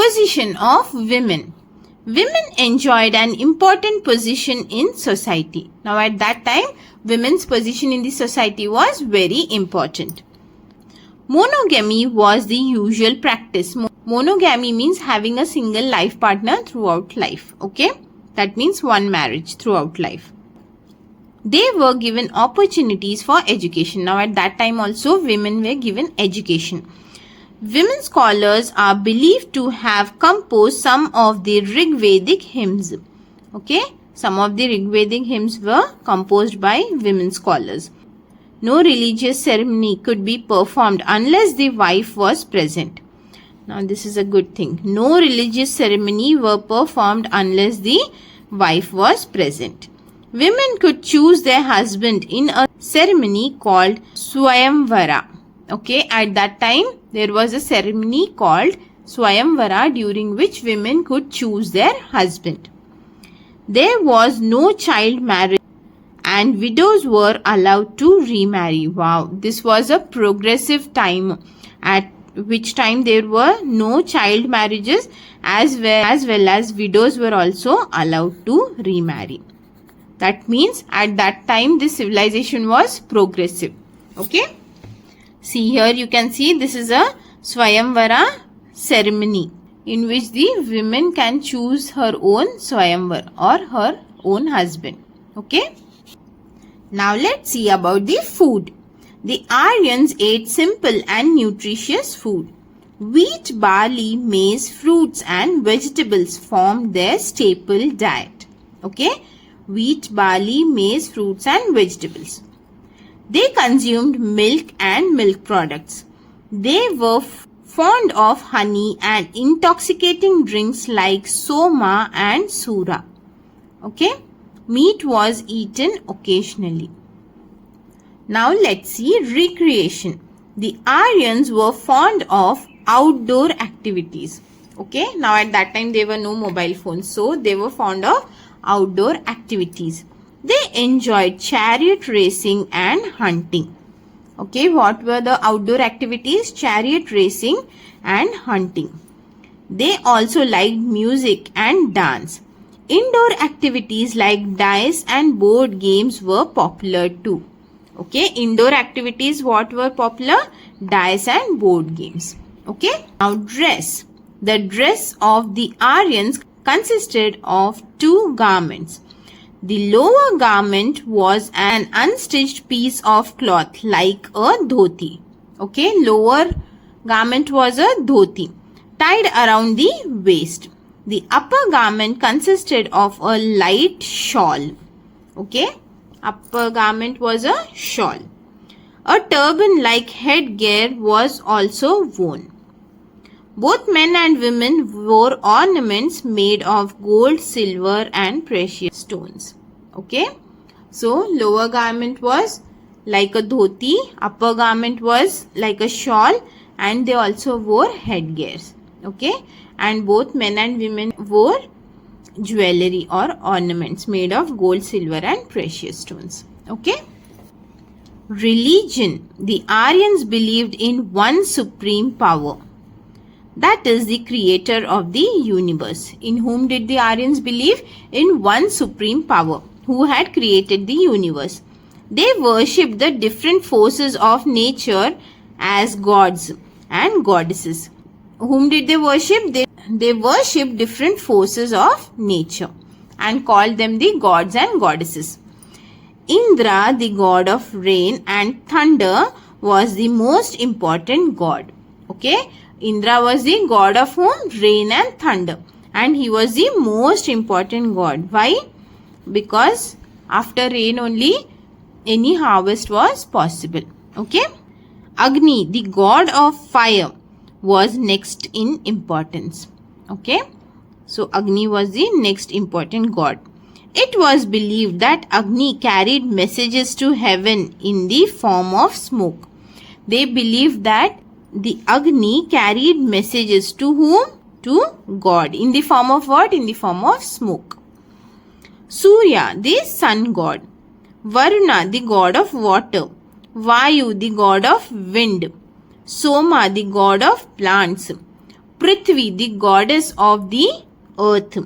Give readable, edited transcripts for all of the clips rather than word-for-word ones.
Position of women. Women enjoyed an important position in society. Now at that time, women's position in the society was very important. Monogamy was the usual practice. Monogamy means having a single life partner throughout life. Okay, that means one marriage throughout life. They were given opportunities for education. Now at that time also women were given education. Women scholars are believed to have composed some of the Vedic hymns. Okay, some of the Vedic hymns were composed by women scholars. No religious ceremony could be performed unless the wife was present. Now this is a good thing. No religious ceremony were performed unless the wife was present. Women could choose their husband in a ceremony called Swayamvara. Okay, at that time there was a ceremony called Swayamvara during which women could choose their husband. There was no child marriage and widows were allowed to remarry. Wow, this was a progressive time at which time there were no child marriages as well as widows were also allowed to remarry. That means at that time this civilization was progressive. Okay. See here you can see this is a Swayamvara ceremony in which the women can choose her own Swayamvar or her own husband. Okay. Now let's see about the food. The Aryans ate simple and nutritious food. Wheat, barley, maize, fruits and vegetables formed their staple diet. Okay. Wheat, barley, maize, fruits and vegetables. They consumed milk and milk products. They were fond of honey and intoxicating drinks like soma and sura. Okay. Meat was eaten occasionally. Now let's see recreation. The Aryans were fond of outdoor activities. Okay. Now at that time there were no mobile phones, so they were fond of outdoor activities. They enjoyed chariot racing and hunting. Okay, what were the outdoor activities? Chariot racing and hunting. They also liked music and dance. Indoor activities like dice and board games were popular too. Okay, indoor activities what were popular? Dice and board games. Okay, now dress. The dress of the Aryans consisted of two garments. The lower garment was an unstitched piece of cloth like a dhoti. Okay, lower garment was a dhoti tied around the waist. The upper garment consisted of a light shawl. Okay, upper garment was a shawl. A turban-like headgear was also worn. Both men and women wore ornaments made of gold, silver and precious stones. Okay. So, lower garment was like a dhoti, upper garment was like a shawl and they also wore headgears. Okay. And both men and women wore jewelry or ornaments made of gold, silver and precious stones. Okay. Religion. The Aryans believed in one supreme power. That is the creator of the universe. In whom did the Aryans believe? In one supreme power who had created the universe. They worshipped the different forces of nature as gods and goddesses. Whom did they worship? They worshipped different forces of nature and called them the gods and goddesses. Indra, the god of rain and thunder, was the most important god. Okay. Indra was the god of whom? Rain and thunder. And he was the most important god. Why? Because after rain only any harvest was possible. Okay. Agni, the god of fire, was next in importance. Okay. So Agni was the next important god. It was believed that Agni carried messages to heaven in the form of smoke. They believed that the Agni carried messages to whom? To God. In the form of what? In the form of smoke. Surya, the sun god. Varuna, the god of water. Vayu, the god of wind. Soma, the god of plants. Prithvi, the goddess of the earth,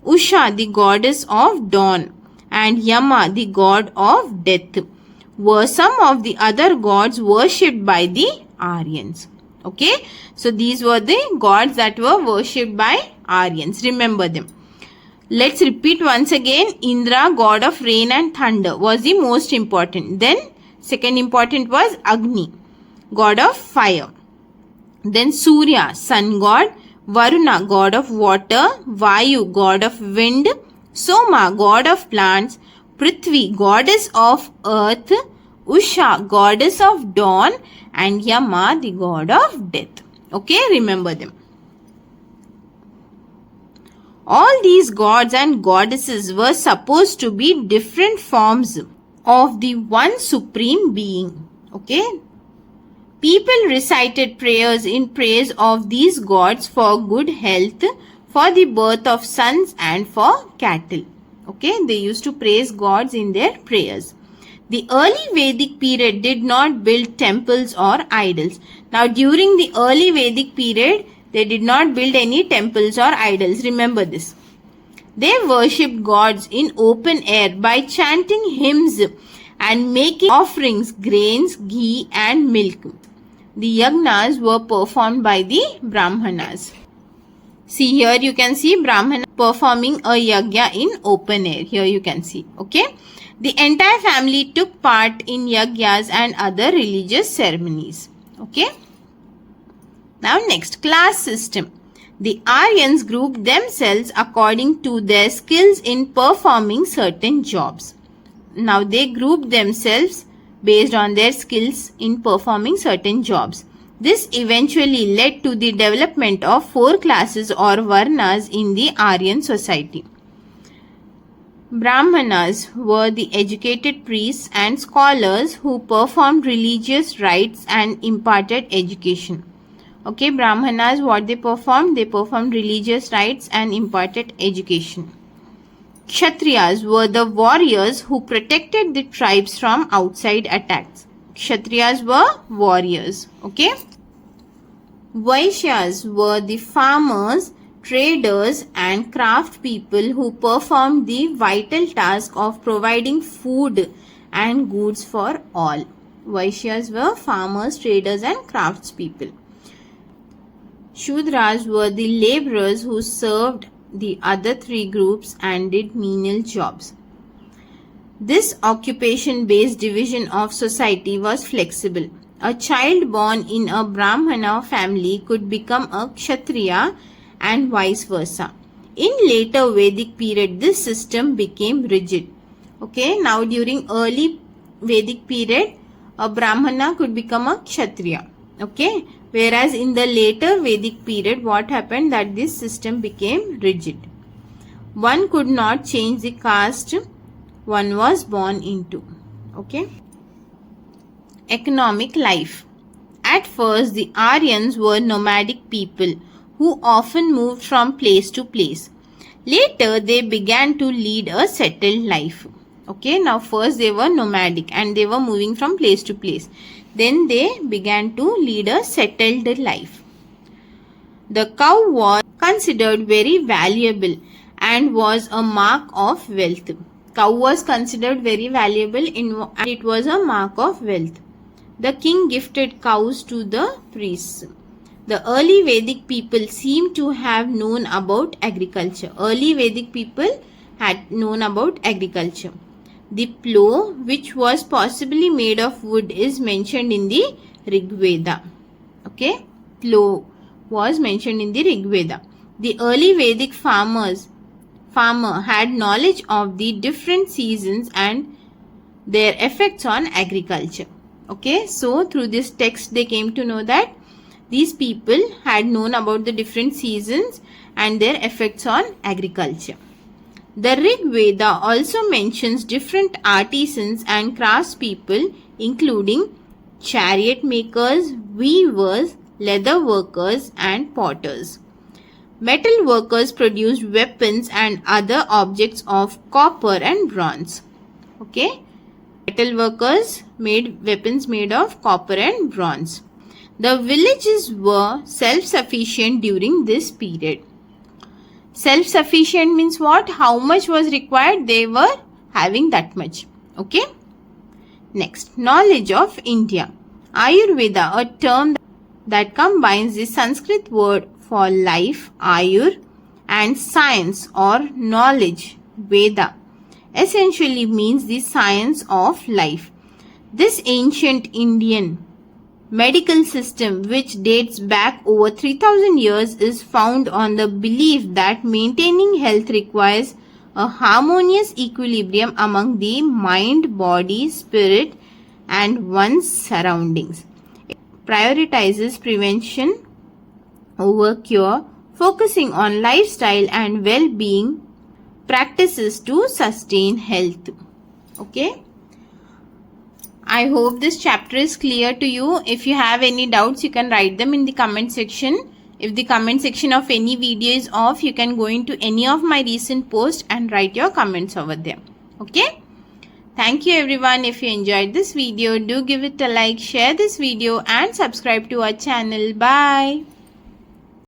Usha, the goddess of dawn, and Yama, the god of death, were some of the other gods worshipped by the Aryans. Okay, so these were the gods that were worshipped by Aryans. Remember them. Let's repeat once again. Indra, god of rain and thunder, was the most important. Then second important was Agni, god of fire. Then Surya, sun god. Varuna, god of water. Vayu, god of wind. Soma, god of plants. Prithvi, goddess of earth. Usha, goddess of dawn, and Yama, the god of death. Okay, remember them. All these gods and goddesses were supposed to be different forms of the one supreme being. Okay. People recited prayers in praise of these gods for good health, for the birth of sons, and for cattle. Okay, they used to praise gods in their prayers. The early Vedic period did not build temples or idols. Now, during the early Vedic period, they did not build any temples or idols. Remember this. They worshipped gods in open air by chanting hymns and making offerings, grains, ghee, and milk. The yagnas were performed by the Brahmanas. See, here you can see Brahmana performing a yagya in open air. Here you can see. Okay. The entire family took part in yagyas and other religious ceremonies. Okay. Now next, class system. The Aryans grouped themselves according to their skills in performing certain jobs. Now they grouped themselves based on their skills in performing certain jobs. This eventually led to the development of 4 classes or varnas in the Aryan society. Brahmanas were the educated priests and scholars who performed religious rites and imparted education. Okay, Brahmanas, what they performed? They performed religious rites and imparted education. Kshatriyas were the warriors who protected the tribes from outside attacks. Kshatriyas were warriors. Okay. Vaishyas were the farmers, traders, and craft people who performed the vital task of providing food and goods for all. Vaishyas were farmers, traders, and craftspeople. Shudras were the laborers who served the other 3 groups and did menial jobs. This occupation-based division of society was flexible. A child born in a Brahmana family could become a Kshatriya and vice versa. In later Vedic period, this system became rigid. Okay, now during early Vedic period, a Brahmana could become a Kshatriya. Okay, whereas in the later Vedic period, what happened? That this system became rigid. One could not change the caste one was born into. Okay. Economic life. At first, the Aryans were nomadic people who often moved from place to place. Later, they began to lead a settled life. Okay, now first they were nomadic and they were moving from place to place. Then they began to lead a settled life. The cow was considered very valuable and was a mark of wealth. Cow was considered very valuable and it was a mark of wealth. The king gifted cows to the priests. The early Vedic people seem to have known about agriculture. Early Vedic people had known about agriculture. The plow, which was possibly made of wood, is mentioned in the Rig Veda. Okay, plow was mentioned in the Rig Veda. The early Vedic farmer had knowledge of the different seasons and their effects on agriculture. Okay, so through this text they came to know that these people had known about the different seasons and their effects on agriculture. The Rig Veda also mentions different artisans and craftspeople, including chariot makers, weavers, leather workers, and potters. Metal workers produced weapons and other objects of copper and bronze. Okay, metal workers made weapons made of copper and bronze. The villages were self-sufficient during this period. Self-sufficient means what? How much was required? They were having that much. Okay. Next, knowledge of India. Ayurveda, a term that combines the Sanskrit word for life, Ayur, and science or knowledge, Veda, essentially means the science of life. This ancient Indian medical system, which dates back over 3000 years, is found on the belief that maintaining health requires a harmonious equilibrium among the mind, body, spirit, and one's surroundings. It prioritizes prevention over cure, focusing on lifestyle and well-being practices to sustain health. Okay. I hope this chapter is clear to you. If you have any doubts, you can write them in the comment section. If the comment section of any video is off, you can go into any of my recent posts and write your comments over there. Okay. Thank you everyone. If you enjoyed this video, do give it a like, share this video and subscribe to our channel. Bye.